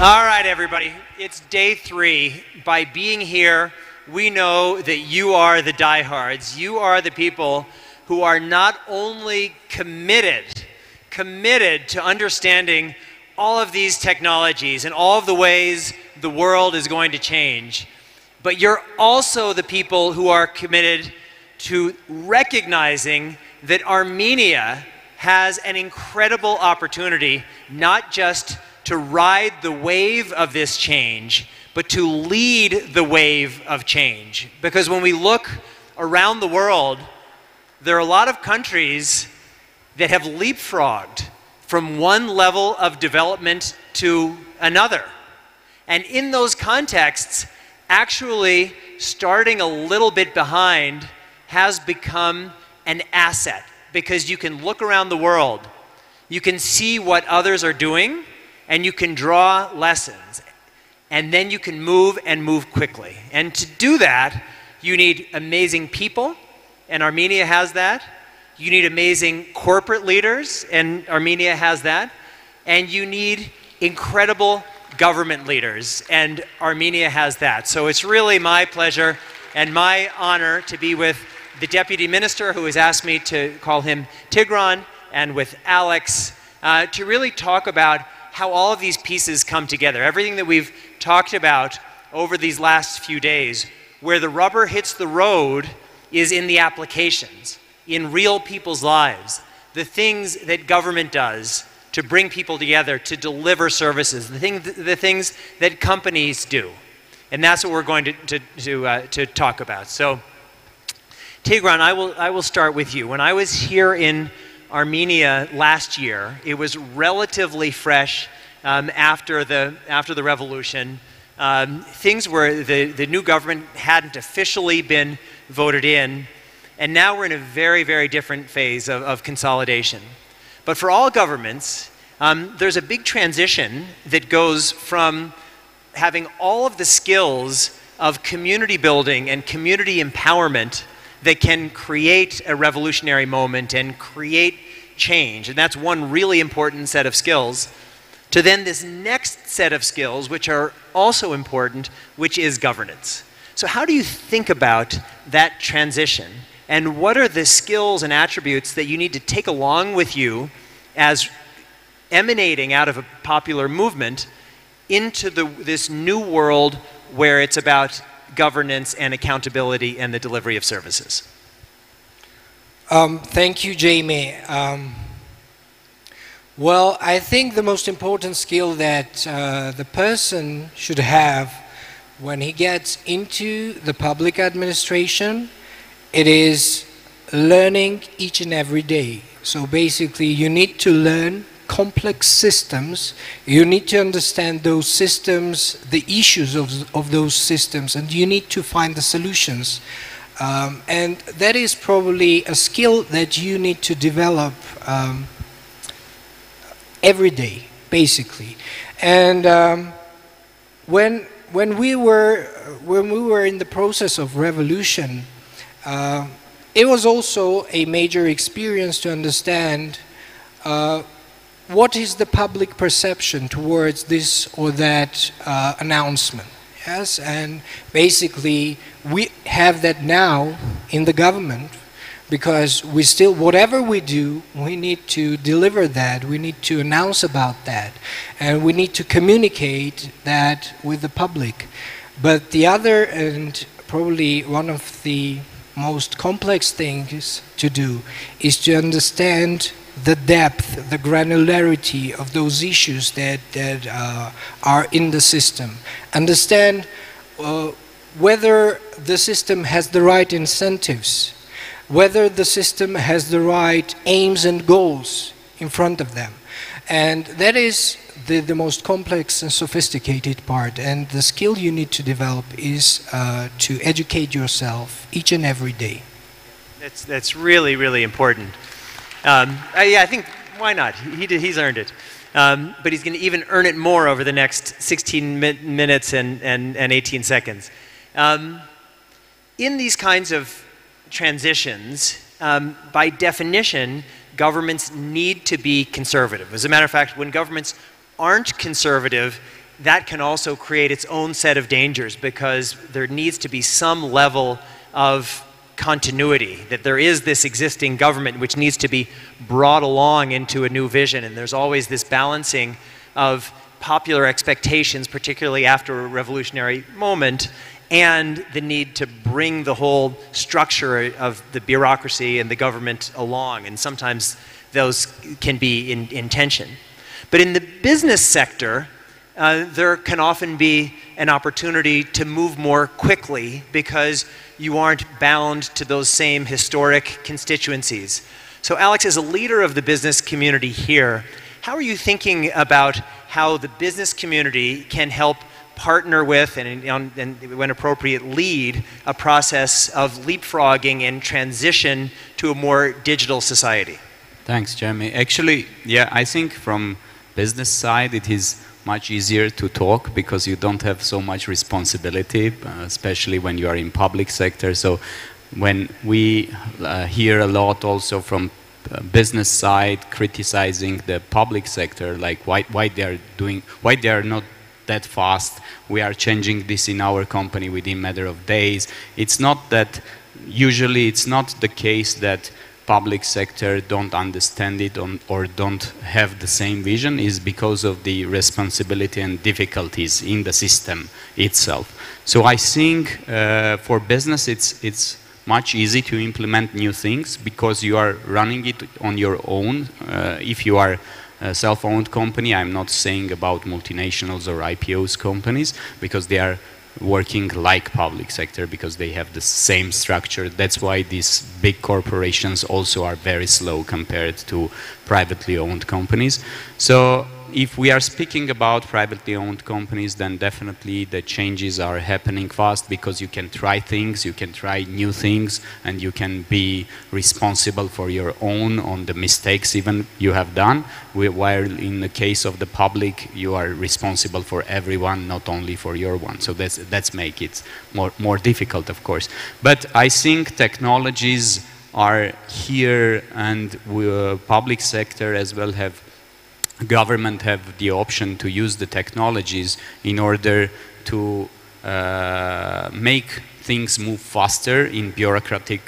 All right, everybody, it's day 3. By being here, we know that you are the diehards. You are the people who are not only committed to understanding all of these technologies and all of the ways the world is going to change, but you're also the people who are committed to recognizing that Armenia has an incredible opportunity, not just to ride the wave of this change, but to lead the wave of change. Because when we look around the world, there are a lot of countries that have leapfrogged from one level of development to another. And in those contexts, actually starting a little bit behind has become an asset, because you can look around the world, you can see what others are doing, and you can draw lessons, and then you can move and move quickly. And to do that, you need amazing people, and Armenia has that. You need amazing corporate leaders, and Armenia has that. And you need incredible government leaders, and Armenia has that. So it's really my pleasure and my honor to be with the Deputy Minister, who has asked me to call him Tigran, and with Alex, to really talk about how all of these pieces come together. Everything that we've talked about over these last few days, where the rubber hits the road is in the applications, in real people's lives, the things that government does to bring people together, to deliver services, the things that companies do. And that's what we're going to talk about. So, Tigran, I will start with you. When I was here in Armenia last year, it was relatively fresh after the revolution. Things were, the new government hadn't officially been voted in, and now we're in a very, very different phase of consolidation. But for all governments, there's a big transition that goes from having all of the skills of community building and community empowerment that can create a revolutionary moment and create change, and that's one really important set of skills, to then this next set of skills, which are also important, which is governance. So how do you think about that transition, and what are the skills and attributes that you need to take along with you as emanating out of a popular movement into this new world where it's about governance and accountability and the delivery of services? Thank you, Jamie. Well, I think the most important skill that the person should have when he gets into the public administration, it is learning each and every day. So basically, you need to learn complex systems. You need to understand those systems, the issues of those systems, and you need to find the solutions. And that is probably a skill that you need to develop every day, basically. And when we were in the process of revolution, it was also a major experience to understand what is the public perception towards this or that announcement. Yes, and basically we have that now in the government, because we still, whatever we do, we need to deliver that, we need to announce about that, and we need to communicate that with the public. But the other, and probably one of the most complex things to do, is to understand the depth, the granularity of those issues that are in the system. Understand whether the system has the right incentives, whether the system has the right aims and goals in front of them. And that is the most complex and sophisticated part. And the skill you need to develop is to educate yourself each and every day. That's really, really important. Yeah, I think, why not? He's earned it. But he's going to even earn it more over the next 16 minutes and 18 seconds. In these kinds of transitions, by definition, governments need to be conservative. As a matter of fact, when governments aren't conservative, that can also create its own set of dangers because there needs to be some level of continuity, that there is this existing government which needs to be brought along into a new vision, and there's always this balancing of popular expectations, particularly after a revolutionary moment, and the need to bring the whole structure of the bureaucracy and the government along, and sometimes those can be in tension. But in the business sector, there can often be an opportunity to move more quickly because you aren't bound to those same historic constituencies. So Alex, as a leader of the business community here, how are you thinking about how the business community can help partner with and when appropriate, lead a process of leapfrogging and transition to a more digital society? Thanks, Jeremy. Actually, yeah, I think from business side it is much easier to talk because you don't have so much responsibility, especially when you are in public sector. So when we hear a lot also from business side criticizing the public sector, like why they are not that fast, we are changing this in our company within a matter of days. It's not that, usually it's not the case that public sector don't understand it or don't have the same vision, is because of the responsibility and difficulties in the system itself. So I think for business it's much easy to implement new things because you are running it on your own. If you are a self-owned company, I'm not saying about multinationals or IPOs companies, because they are working like public sector because they have the same structure. That's why these big corporations also are very slow compared to privately owned companies. So if we are speaking about privately owned companies, then definitely the changes are happening fast because you can try things, you can try new things, and you can be responsible for your own on the mistakes even you have done. While in the case of the public, you are responsible for everyone, not only for your one. So that's make it more difficult, of course. But I think technologies are here, and public sector as well government have the option to use the technologies in order to make things move faster in bureaucratic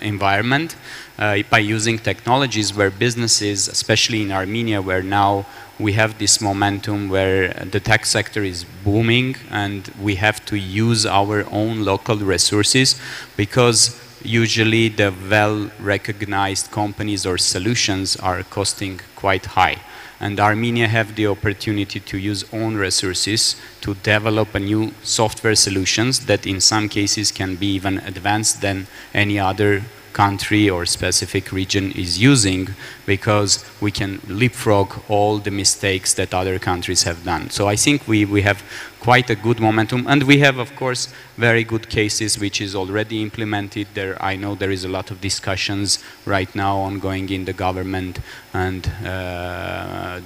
environment by using technologies where businesses, especially in Armenia, where now we have this momentum where the tech sector is booming and we have to use our own local resources, because usually the well-recognized companies or solutions are costing quite high. And Armenia have the opportunity to use own resources to develop a new software solutions that in some cases can be even advanced than any other country or specific region is using, because we can leapfrog all the mistakes that other countries have done. So I think we have quite a good momentum, and we have, of course, very good cases which is already implemented there. I know there is a lot of discussions right now ongoing in the government, and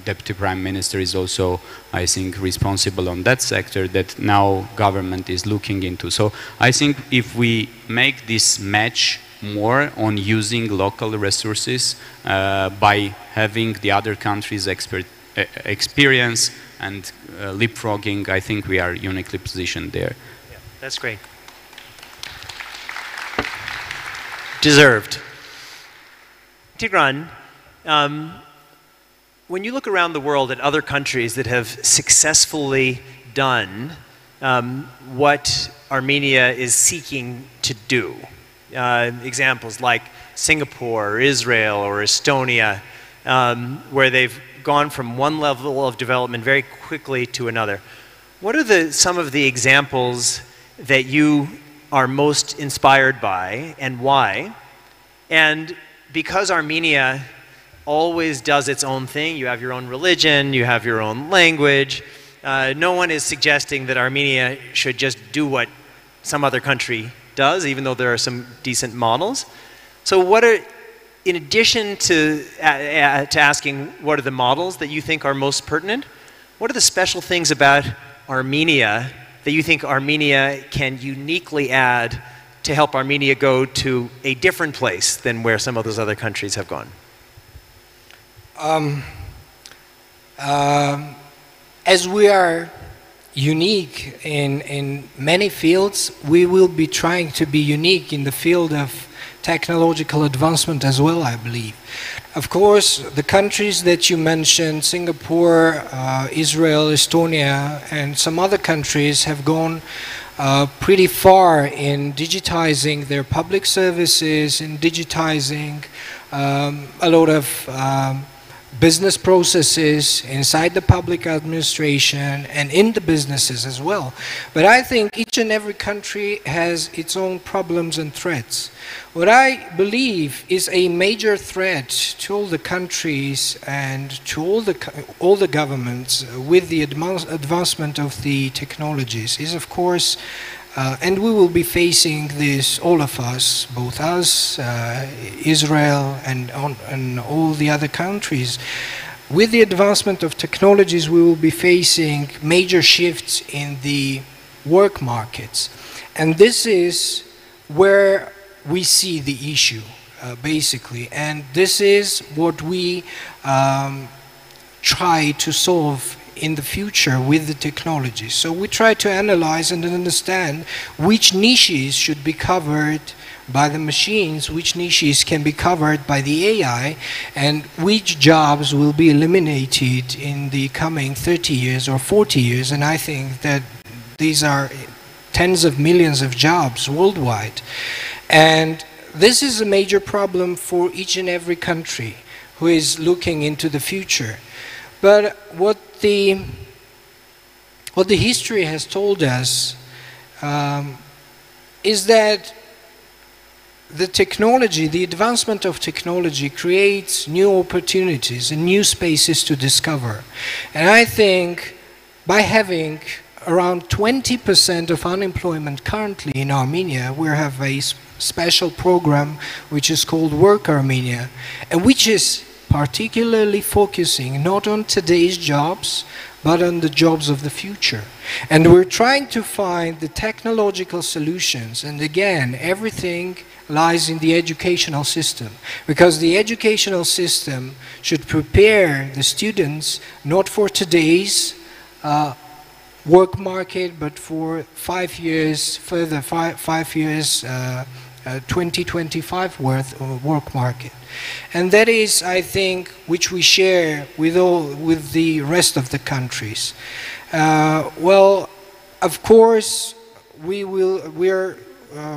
Deputy Prime Minister is also, I think, responsible on that sector that now government is looking into. So I think if we make this match more on using local resources by having the other countries' experience and leapfrogging, I think we are uniquely positioned there. Yeah, that's great. Deserved. Tigran, when you look around the world at other countries that have successfully done what Armenia is seeking to do, examples like Singapore, or Israel, or Estonia, where they've gone from one level of development very quickly to another. What are some of the examples that you are most inspired by, and why? And because Armenia always does its own thing, you have your own religion, you have your own language, no one is suggesting that Armenia should just do what some other country does, even though there are some decent models. So what are, in addition to asking what are the models that you think are most pertinent, what are the special things about Armenia that you think Armenia can uniquely add to help Armenia go to a different place than where some of those other countries have gone? As we are unique in many fields, we will be trying to be unique in the field of technological advancement as well, I believe. Of course, the countries that you mentioned, Singapore, Israel, Estonia, and some other countries have gone pretty far in digitizing their public services, in digitizing a lot of business processes inside the public administration and in the businesses as well. But I think each and every country has its own problems and threats. What I believe is a major threat to all the countries and to all the governments with the advancement of the technologies is, of course, and we will be facing this, all of us, both us, Israel, and all the other countries. With the advancement of technologies, we will be facing major shifts in the work markets. And this is where we see the issue, basically. And this is what we try to solve in the future with the technology. So we try to analyze and understand which niches should be covered by the machines, which niches can be covered by the AI, and which jobs will be eliminated in the coming 30 years or 40 years. And I think that these are tens of millions of jobs worldwide. And this is a major problem for each and every country who is looking into the future. But what the history has told us is that the technology, the advancement of technology creates new opportunities and new spaces to discover. And I think by having around 20% of unemployment currently in Armenia, we have a special program which is called Work Armenia, and which is particularly focusing not on today's jobs, but on the jobs of the future. And we're trying to find the technological solutions. And again, everything lies in the educational system, because the educational system should prepare the students not for today's work market, but for 5 years further, 5 years, 2025 worth of work market. And that is, I think, which we share with the rest of the countries. Well, of course, we're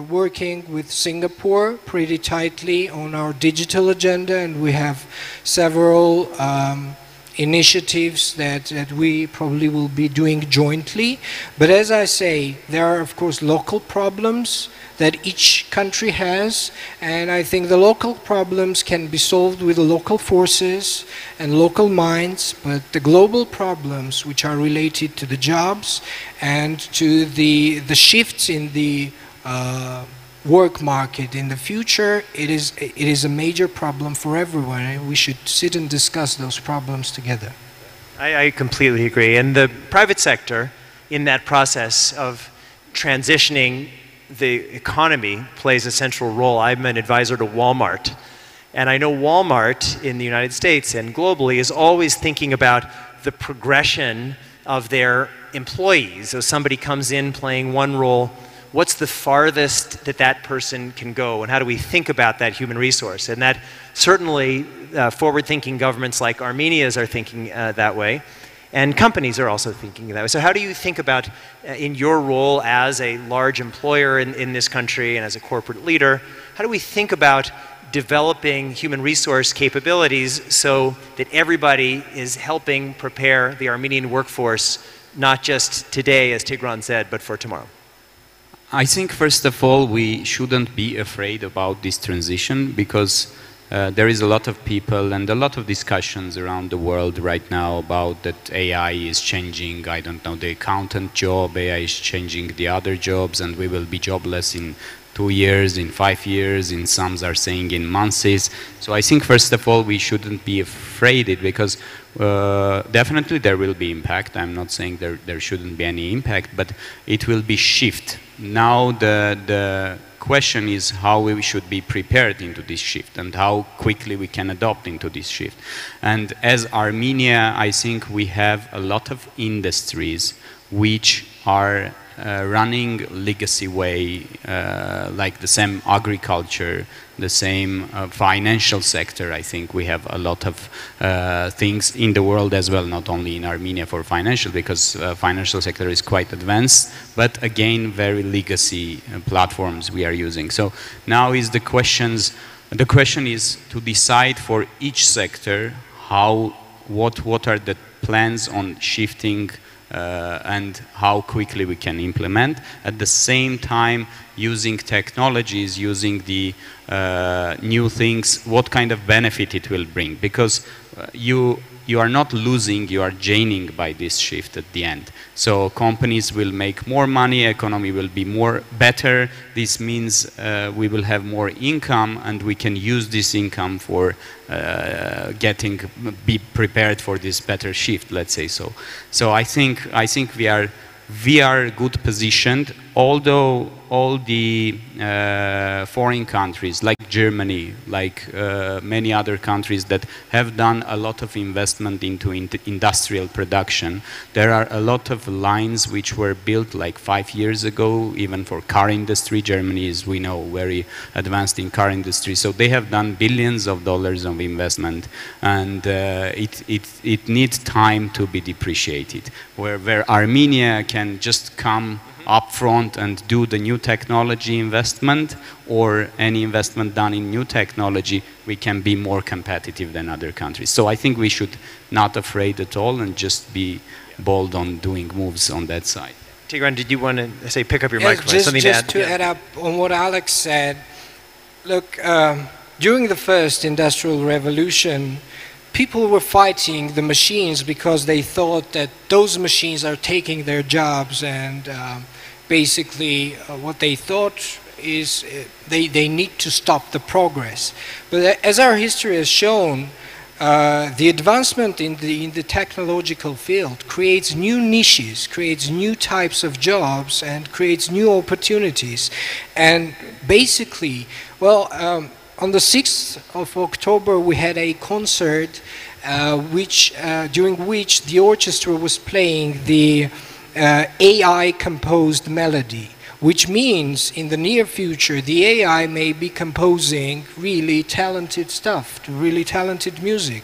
working with Singapore pretty tightly on our digital agenda, and we have several initiatives that we probably will be doing jointly. But as I say, there are, of course, local problems that each country has, and I think the local problems can be solved with the local forces and local minds, but the global problems which are related to the jobs and to the shifts in the work market in the future, it is a major problem for everyone, and we should sit and discuss those problems together. I completely agree. And the private sector in that process of transitioning the economy plays a central role. I'm an advisor to Walmart, and I know Walmart in the United States and globally is always thinking about the progression of their employees. So somebody comes in playing one role, what's the farthest that person can go, and how do we think about that human resource? And that certainly forward-thinking governments like Armenia's are thinking that way, and companies are also thinking that way. So how do you think about, in your role as a large employer in this country and as a corporate leader, how do we think about developing human resource capabilities so that everybody is helping prepare the Armenian workforce, not just today, as Tigran said, but for tomorrow? I think, first of all, we shouldn't be afraid about this transition, because there is a lot of people and a lot of discussions around the world right now about that AI is changing, I don't know, the accountant job, AI is changing the other jobs, and we will be jobless in 2 years, in 5 years, in some are saying in months. So I think first of all we shouldn't be afraid it, because definitely there will be impact. I'm not saying there shouldn't be any impact, but it will be shift. Now the question is how we should be prepared into this shift and how quickly we can adopt into this shift. And as Armenia, I think we have a lot of industries which are running legacy way, like the same agriculture, the same financial sector. I think we have a lot of things in the world as well, not only in Armenia for financial, because financial sector is quite advanced, but again, very legacy platforms we are using. So now is the question is to decide for each sector what are the plans on shifting and how quickly we can implement. At the same time, using technologies, using the new things, what kind of benefit it will bring. Because you are not losing, you are gaining by this shift at the end. So companies will make more money, economy will be better. This means we will have more income, and we can use this income for be prepared for this better shift, let's say so. So I think we are good positioned, although all the foreign countries like Germany, like many other countries that have done a lot of investment into industrial production. There are a lot of lines which were built like 5 years ago, even for car industry. Germany is, we know, very advanced in car industry. So they have done billions of dollars of investment, and it needs time to be depreciated. Where Armenia can just come up front and do the new technology investment, or any investment done in new technology, we can be more competitive than other countries. So I think we should not afraid at all and just be bold on doing moves on that side. Tigran, did you want to say pick up your yes, microphone? Just to add up on what Alex said, look, during the first industrial revolution, people were fighting the machines because they thought that those machines are taking their jobs, and basically what they thought is they need to stop the progress. But as our history has shown, the advancement in the technological field creates new niches, creates new types of jobs, and creates new opportunities. And basically, well, on the 6th of October, we had a concert during which the orchestra was playing the AI-composed melody, which means in the near future, the AI may be composing really talented stuff, really talented music,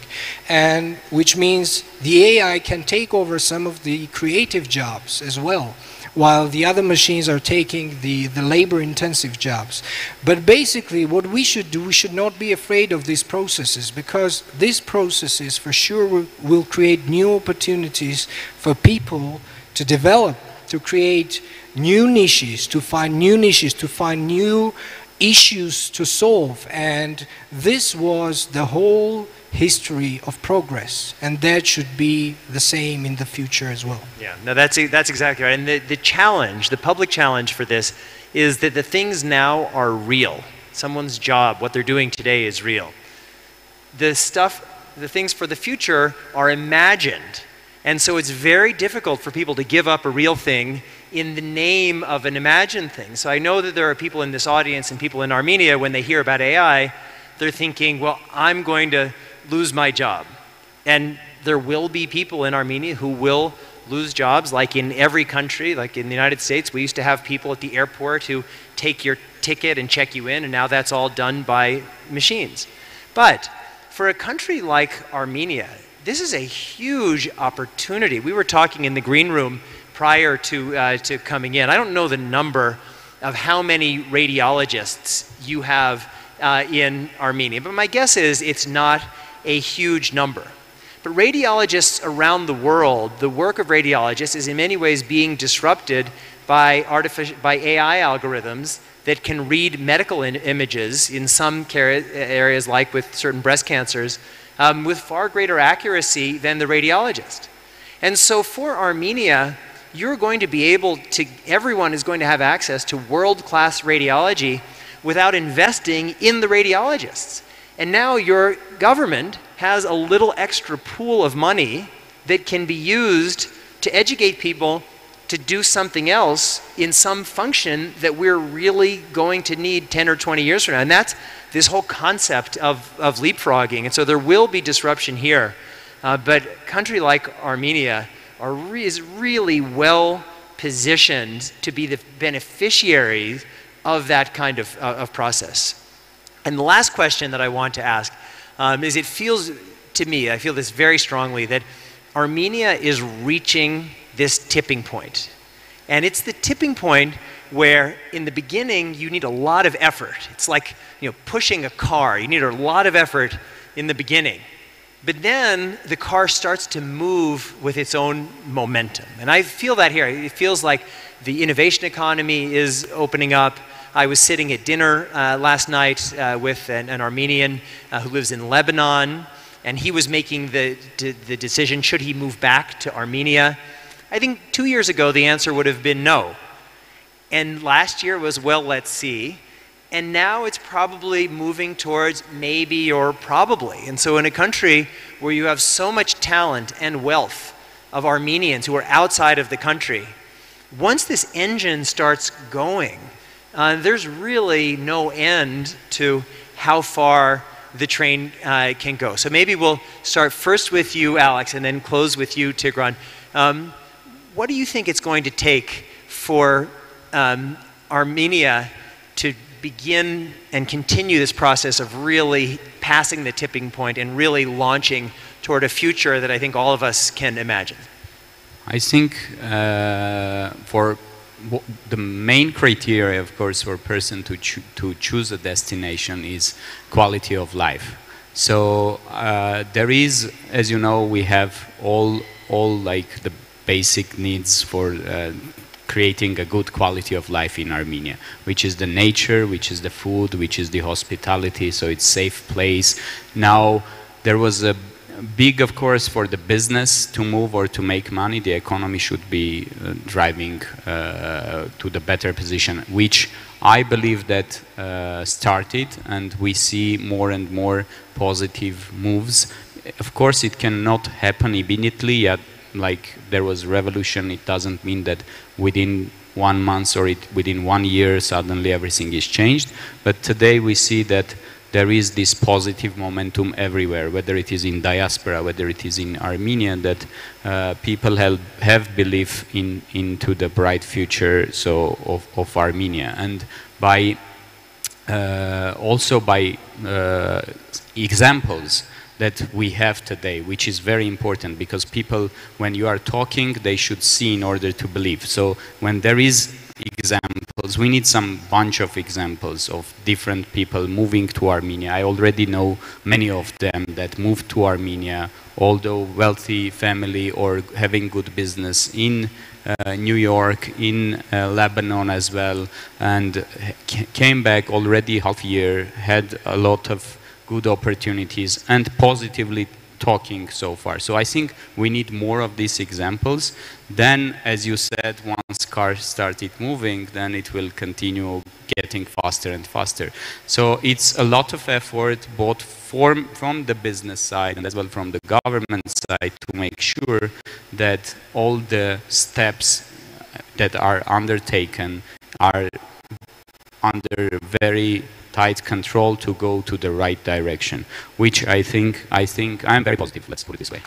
and which means the AI can take over some of the creative jobs as well, while the other machines are taking the labor-intensive jobs. But basically, what we should do, we should not be afraid of these processes, because these processes for sure will create new opportunities for people to develop, to create new niches, to find new issues to solve. And this was the whole history of progress, and that should be the same in the future as well. Yeah, no, that's exactly right. And the challenge, the public challenge for this, is that the things now are real. Someone's job, what they're doing today, is real. The things for the future are imagined. And so it's very difficult for people to give up a real thing in the name of an imagined thing. So I know that there are people in this audience and people in Armenia, when they hear about AI, they're thinking, well, I'm going to lose my job. And there will be people in Armenia who will lose jobs, like in every country. Like in the United States, we used to have people at the airport who take your ticket and check you in, and now that's all done by machines. But for a country like Armenia, this is a huge opportunity. We were talking in the green room prior to coming in. I don't know the number of how many radiologists you have in Armenia, but my guess is it's not a huge number. But radiologists around the world, the work of radiologists is in many ways being disrupted by AI algorithms that can read medical images in some areas, like with certain breast cancers, with far greater accuracy than the radiologist. And so for Armenia, you're going to be able to, everyone is going to have access to world-class radiology without investing in the radiologists. And now your government has a little extra pool of money that can be used to educate people to do something else in some function that we're really going to need 10 or 20 years from now. And that's this whole concept of leapfrogging. And so there will be disruption here. But a country like Armenia is really well positioned to be the beneficiaries of that kind of process. And the last question that I want to ask is, it feels to me, I feel this very strongly, that Armenia is reaching this tipping point. And it's the tipping point where in the beginning you need a lot of effort. It's like, you know, pushing a car. You need a lot of effort in the beginning. But then the car starts to move with its own momentum. And I feel that here. It feels like the innovation economy is opening up. I was sitting at dinner last night with an Armenian who lives in Lebanon, and he was making the decision, should he move back to Armenia? I think 2 years ago the answer would have been no. And last year was, well, let's see. And now it's probably moving towards maybe or probably. And so in a country where you have so much talent and wealth of Armenians who are outside of the country, once this engine starts going, there's really no end to how far the train can go. So maybe we'll start first with you, Alex, and then close with you, Tigran. What do you think it's going to take for Armenia to begin and continue this process of really passing the tipping point and really launching toward a future that I think all of us can imagine? I think for the main criteria, of course, for a person to choose a destination is quality of life. So there is, as you know, we have all like the basic needs for creating a good quality of life in Armenia, which is the nature, which is the food, which is the hospitality, so it's a safe place. Now, there was a big, of course, for the business to move or to make money, the economy should be driving to the better position, which I believe that started, and we see more and more positive moves. Of course, it cannot happen immediately, yet like there was revolution. It doesn't mean that within 1 month or within 1 year suddenly everything is changed. But today we see that there is this positive momentum everywhere, whether it is in diaspora, whether it is in Armenia, that people have belief into the bright future of Armenia. And by also by examples that we have today, which is very important, because people, when you are talking, they should see in order to believe. So when there is examples, we need some bunch of examples of different people moving to Armenia. I already know many of them that moved to Armenia, although wealthy family or having good business in New York, in Lebanon as well, and came back already half year, had a lot of good opportunities and positively talking so far. So I think we need more of these examples. Then, as you said, once cars started moving, then it will continue getting faster and faster. So it's a lot of effort, both from the business side and as well from the government side, to make sure that all the steps that are undertaken are under very tight control to go to the right direction, which I think I'm very positive, let's put it this way.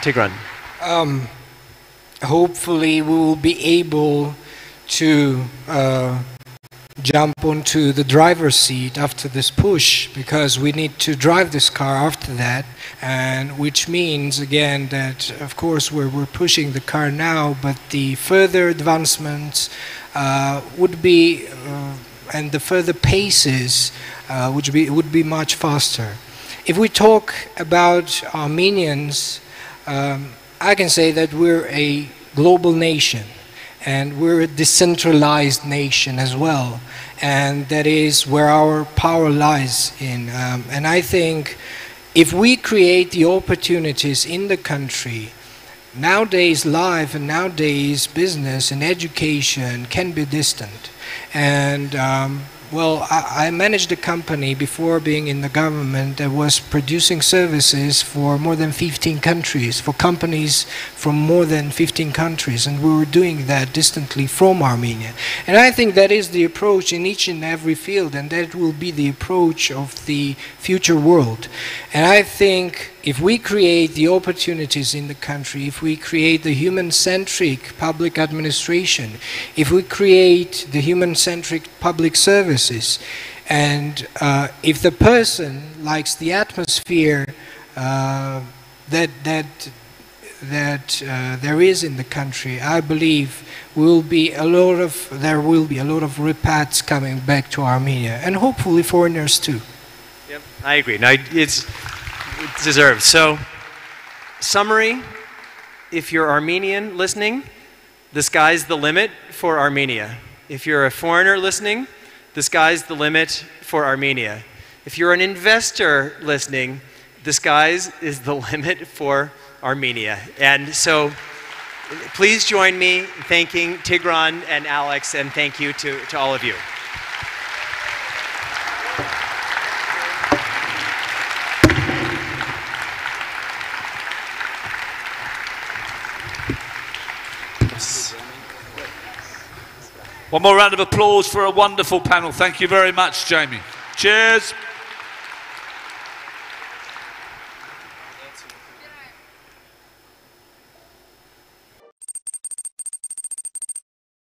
Tigran. Hopefully we will be able to jump onto the driver's seat after this push, because we need to drive this car after that, and which means again that of course we're pushing the car now, but the further advancements would be and the further paces would be much faster. If we talk about Armenians, I can say that we're a global nation, and we're a decentralized nation as well, and that is where our power lies in. And I think if we create the opportunities in the country, nowadays life and nowadays business and education can be distant. And well, I managed a company before being in the government that was producing services for more than 15 countries, for companies from more than 15 countries, and we were doing that distantly from Armenia. And I think that is the approach in each and every field, and that will be the approach of the future world. And I think if we create the opportunities in the country, if we create the human-centric public administration, if we create the human-centric public services, and if the person likes the atmosphere that there is in the country, I believe there will be a lot of repats coming back to Armenia, and hopefully foreigners too. Yep, I agree. Now, it's deserved. So, summary, if you're Armenian listening, the sky's the limit for Armenia. If you're a foreigner listening, the sky's the limit for Armenia. If you're an investor listening, the sky's is the limit for Armenia. And so, please join me in thanking Tigran and Alex, and thank you to all of you. One more round of applause for a wonderful panel. Thank you very much, Jamie. Cheers.